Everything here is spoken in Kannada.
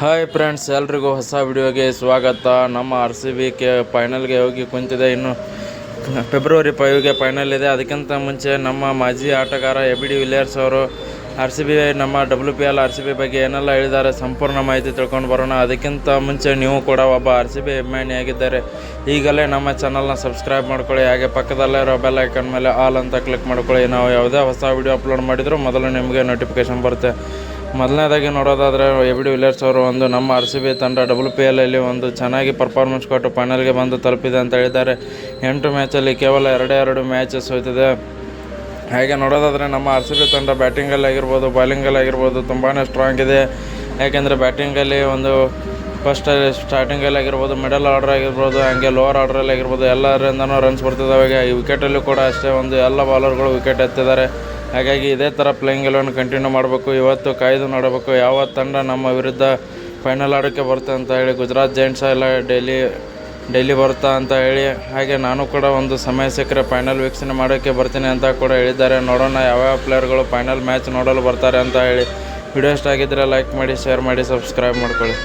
ಹಾಯ್ ಫ್ರೆಂಡ್ಸ್, ಎಲ್ರಿಗೂ ಹೊಸ ವಿಡಿಯೋಗೆ ಸ್ವಾಗತ. ನಮ್ಮ RCB ಫೈನಲ್ಗೆ ಹೋಗಿ ಕುಂತಿದೆ. ಇನ್ನು ಫೆಬ್ರವರಿ 5ಗೆ ಫೈನಲ್ ಇದೆ. ಅದಕ್ಕಿಂತ ಮುಂಚೆ ನಮ್ಮ ಮಾಜಿ ಆಟಗಾರ AB de Villiers ಅವರು RCB ನಮ್ಮ WPL RCB ಬಗ್ಗೆ ಏನೆಲ್ಲ ಹೇಳಿದ್ದಾರೆ ಸಂಪೂರ್ಣ ಮಾಹಿತಿ ತಿಳ್ಕೊಂಡು ಬರೋಣ. ಅದಕ್ಕಿಂತ ಮುಂಚೆ ನೀವು ಕೂಡ ಒಬ್ಬ RCB ಅಭಿಮಾನಿಯಾಗಿದ್ದರೆ ಈಗಲೇ ನಮ್ಮ ಚಾನಲ್ನ ಸಬ್ಸ್ಕ್ರೈಬ್ ಮಾಡ್ಕೊಳ್ಳಿ. ಹಾಗೆ ಪಕ್ಕದಲ್ಲೇ ಇರೋ ಬೆಲ್ ಐಕನ್ ಮೇಲೆ ಆಲ್ ಅಂತ ಕ್ಲಿಕ್ ಮಾಡ್ಕೊಳ್ಳಿ. ನಾವು ಯಾವುದೇ ಹೊಸ ವಿಡಿಯೋ ಅಪ್ಲೋಡ್ ಮಾಡಿದರೂ ಮೊದಲು ನಿಮಗೆ ನೋಟಿಫಿಕೇಷನ್ ಬರುತ್ತೆ. ಮೊದಲನೇದಾಗಿ ನೋಡೋದಾದರೆ AB de Villiers ಅವರು ನಮ್ಮ RCB ತಂಡ WPL ಅಲ್ಲಿ ಚೆನ್ನಾಗಿ ಪರ್ಫಾರ್ಮೆನ್ಸ್ ಕೊಟ್ಟು ಫೈನಲ್ಗೆ ಬಂದು ತಲುಪಿದೆ ಅಂತ ಹೇಳಿದ್ದಾರೆ. 8 ಮ್ಯಾಚಲ್ಲಿ ಕೇವಲ 2 ಮ್ಯಾಚ್ ಸೋತಿದೆ. ಹಾಗೆ ನೋಡೋದಾದರೆ ನಮ್ಮ RCB ತಂಡ ಬ್ಯಾಟಿಂಗಲ್ಲಿ ಆಗಿರ್ಬೋದು, ಬಾಲಿಂಗಲ್ಲಿ ಆಗಿರ್ಬೋದು ತುಂಬಾ ಸ್ಟ್ರಾಂಗ್ ಇದೆ. ಯಾಕೆಂದರೆ ಬ್ಯಾಟಿಂಗಲ್ಲಿ ಫಸ್ಟ್ ಸ್ಟಾರ್ಟಿಂಗಲ್ಲಿ ಆಗಿರ್ಬೋದು, ಮಿಡಲ್ ಆರ್ಡರ್ ಆಗಿರ್ಬೋದು, ಹಾಗೆ ಲೋವರ್ ಆರ್ಡ್ರಲ್ಲಿ ಆಗಿರ್ಬೋದು ಎಲ್ಲರಿಂದನೂ ರನ್ಸ್ ಬರ್ತಿದ್ದಾವೆ. ಈ ವಿಕೆಟಲ್ಲೂ ಕೂಡ ಅಷ್ಟೇ ಎಲ್ಲ ಬಾಲರ್ಗಳು ವಿಕೆಟ್ ಎತ್ತಿದ್ದಾರೆ. ಹಾಗಾಗಿ ಇದೇ ಥರ ಪ್ಲೇಯಿಂಗ್ ಎಲೆವನ್ನು ಕಂಟಿನ್ಯೂ ಮಾಡಬೇಕು. ಇವತ್ತು ಕಾಯ್ದು ನೋಡಬೇಕು ಯಾವ ತಂಡ ನಮ್ಮ ವಿರುದ್ಧ ಫೈನಲ್ ಆಡೋಕ್ಕೆ ಬರುತ್ತೆ ಅಂತ ಹೇಳಿ. ಗುಜರಾತ್ ಜೈಂಟ್ಸ್ ಎಲ್ಲ ಡೈಲಿ ಬರುತ್ತಾ ಅಂತ ಹೇಳಿ. ಹಾಗೆ ನಾನು ಕೂಡ ಸಮಯ ಸಿಕ್ಕರೆ ಫೈನಲ್ ವೀಕ್ಷಣೆ ಮಾಡೋಕ್ಕೆ ಬರ್ತೀನಿ ಅಂತ ಕೂಡ ಹೇಳಿದ್ದಾರೆ. ನೋಡೋಣ ಯಾವ್ಯಾವ ಪ್ಲೇಯರ್ಗಳು ಫೈನಲ್ ಮ್ಯಾಚ್ ನೋಡಲು ಬರ್ತಾರೆ ಅಂತ ಹೇಳಿ. ವಿಡಿಯೋ ಇಷ್ಟ ಆಗಿದ್ದರೆ ಲೈಕ್ ಮಾಡಿ, ಶೇರ್ ಮಾಡಿ, ಸಬ್ಸ್ಕ್ರೈಬ್ ಮಾಡ್ಕೊಳ್ಳಿ.